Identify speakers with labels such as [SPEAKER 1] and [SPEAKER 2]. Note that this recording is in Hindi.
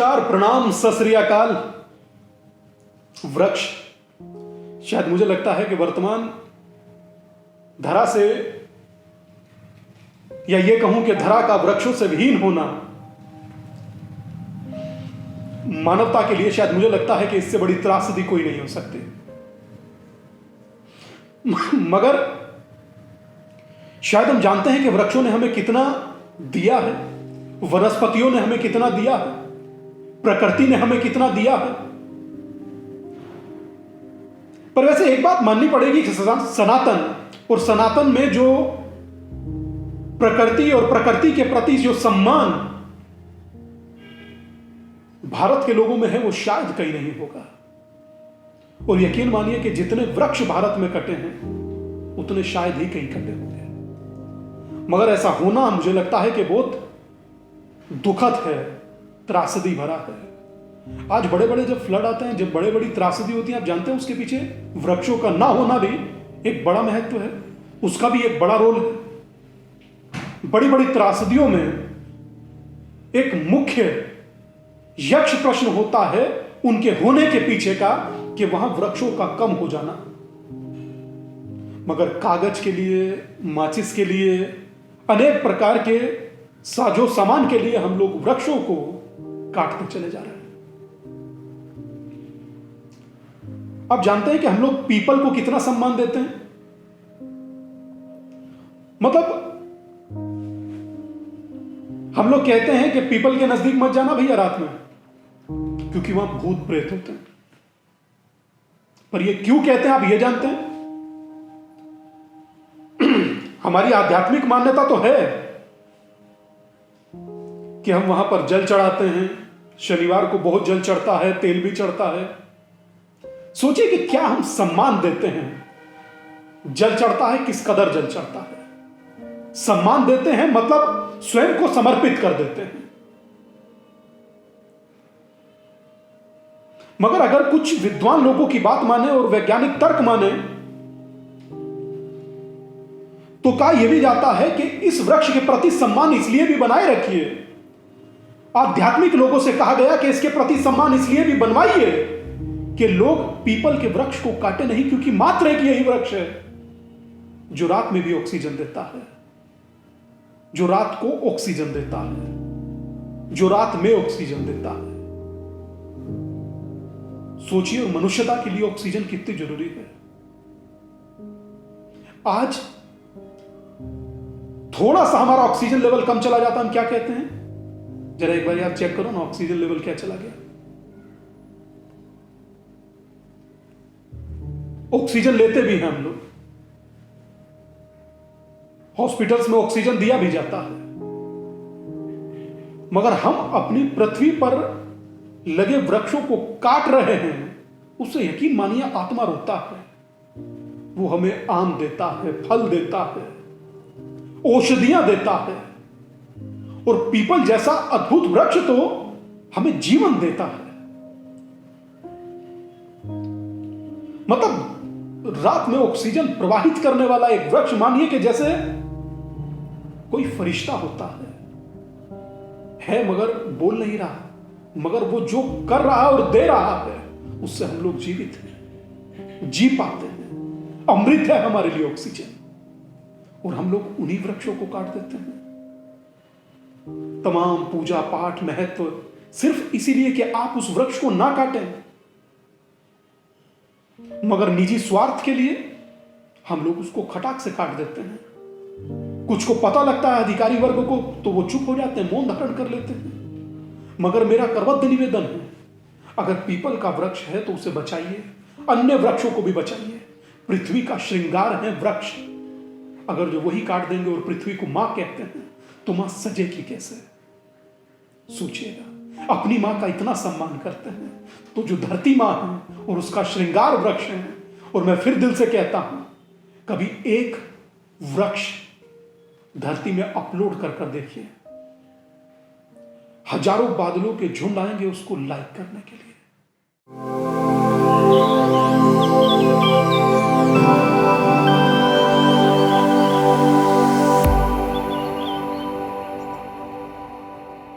[SPEAKER 1] नमस्कार, प्रणाम, सत श्री अकाल। वृक्ष, शायद मुझे लगता है कि वर्तमान धरा से, या ये कहूं कि धरा का वृक्षों से विहीन होना मानवता के लिए, शायद मुझे लगता है कि इससे बड़ी त्रासदी कोई नहीं हो सकती। मगर शायद हम जानते हैं कि वृक्षों ने हमें कितना दिया है, वनस्पतियों ने हमें कितना दिया है, प्रकृति ने हमें कितना दिया है। पर वैसे एक बात माननी पड़ेगी कि सनातन, और सनातन में जो प्रकृति और प्रकृति के प्रति जो सम्मान भारत के लोगों में है, वो शायद कहीं नहीं होगा। और यकीन मानिए कि जितने वृक्ष भारत में कटे हैं उतने शायद ही कहीं कटे होंगे। मगर ऐसा होना मुझे लगता है कि बहुत दुखद है, त्रासदी भरा है। आज बड़े बड़े जब फ्लड आते हैं, जब बड़े बड़ी त्रासदी होती है, आप जानते हैं उसके पीछे वृक्षों का ना होना भी एक बड़ा महत्व है, उसका भी एक बड़ा रोल है। बड़ी बड़ी त्रासदियों में एक मुख्य यक्ष प्रश्न होता है उनके होने के पीछे का, कि वहां वृक्षों का कम हो जाना। मगर कागज के लिए, माचिस के लिए, अनेक प्रकार के साजो सामान के लिए हम लोग वृक्षों को काटते चले जा रहे हैं। आप जानते हैं कि हम लोग पीपल को कितना सम्मान देते हैं। मतलब हम लोग कहते हैं कि पीपल के नजदीक मत जाना भैया रात में, क्योंकि वहां भूत प्रेत होते हैं। पर ये क्यों कहते हैं, आप ये जानते हैं? हमारी आध्यात्मिक मान्यता तो है कि हम वहां पर जल चढ़ाते हैं। शनिवार को बहुत जल चढ़ता है, तेल भी चढ़ता है। सोचिए कि क्या हम सम्मान देते हैं। जल चढ़ता है, किस कदर जल चढ़ता है। सम्मान देते हैं मतलब स्वयं को समर्पित कर देते हैं। मगर अगर कुछ विद्वान लोगों की बात माने और वैज्ञानिक तर्क माने, तो कहा यह भी जाता है कि इस वृक्ष के प्रति सम्मान इसलिए भी बनाए रखिए। आध्यात्मिक लोगों से कहा गया कि इसके प्रति सम्मान इसलिए भी बनवाइए कि लोग पीपल के वृक्ष को काटे नहीं, क्योंकि मात्र एक यही वृक्ष है जो रात में भी ऑक्सीजन देता है, जो रात को ऑक्सीजन देता है, जो रात में ऑक्सीजन देता है। सोचिए, और मनुष्यता के लिए ऑक्सीजन कितनी जरूरी है। आज थोड़ा सा हमारा ऑक्सीजन लेवल कम चला जाता, हम क्या कहते हैं? जरा एक बार यार चेक करो ना, ऑक्सीजन लेवल क्या चला गया। ऑक्सीजन लेते भी हैं हम लोग, हॉस्पिटल्स में ऑक्सीजन दिया भी जाता है, मगर हम अपनी पृथ्वी पर लगे वृक्षों को काट रहे हैं। उससे यकीन मानिए आत्मा रोता है। वो हमें आम देता है, फल देता है, औषधियां देता है, और पीपल जैसा अद्भुत वृक्ष तो हमें जीवन देता है। मतलब रात में ऑक्सीजन प्रवाहित करने वाला एक वृक्ष, मानिए कि जैसे कोई फरिश्ता होता है मगर बोल नहीं रहा, मगर वो जो कर रहा है और दे रहा है, उससे हम लोग जीवित हैं, जी पाते हैं। अमृत है हमारे लिए ऑक्सीजन, और हम लोग उन्हीं वृक्षों को काट देते हैं। तमाम पूजा पाठ महत्व सिर्फ इसीलिए कि आप उस वृक्ष को ना काटें, मगर निजी स्वार्थ के लिए हम लोग उसको खटाक से काट देते हैं। कुछ को पता लगता है अधिकारी वर्ग को, तो वो चुप हो जाते हैं, मौन धारण कर लेते हैं। मगर मेरा करबद्ध निवेदन है, अगर पीपल का वृक्ष है तो उसे बचाइए, अन्य वृक्षों को भी बचाइए। पृथ्वी का श्रृंगार है वृक्ष। अगर जो वही काट देंगे और पृथ्वी को मां कहते हैं, तो मां सजेगी कैसे? सोचिएगा, अपनी मां का इतना सम्मान करते हैं तो जो धरती मां है और उसका श्रृंगार वृक्ष है। और मैं फिर दिल से कहता हूं, कभी एक वृक्ष धरती में अपलोड कर देखिए, हजारों बादलों के झुंड आएंगे उसको लाइक करने के लिए।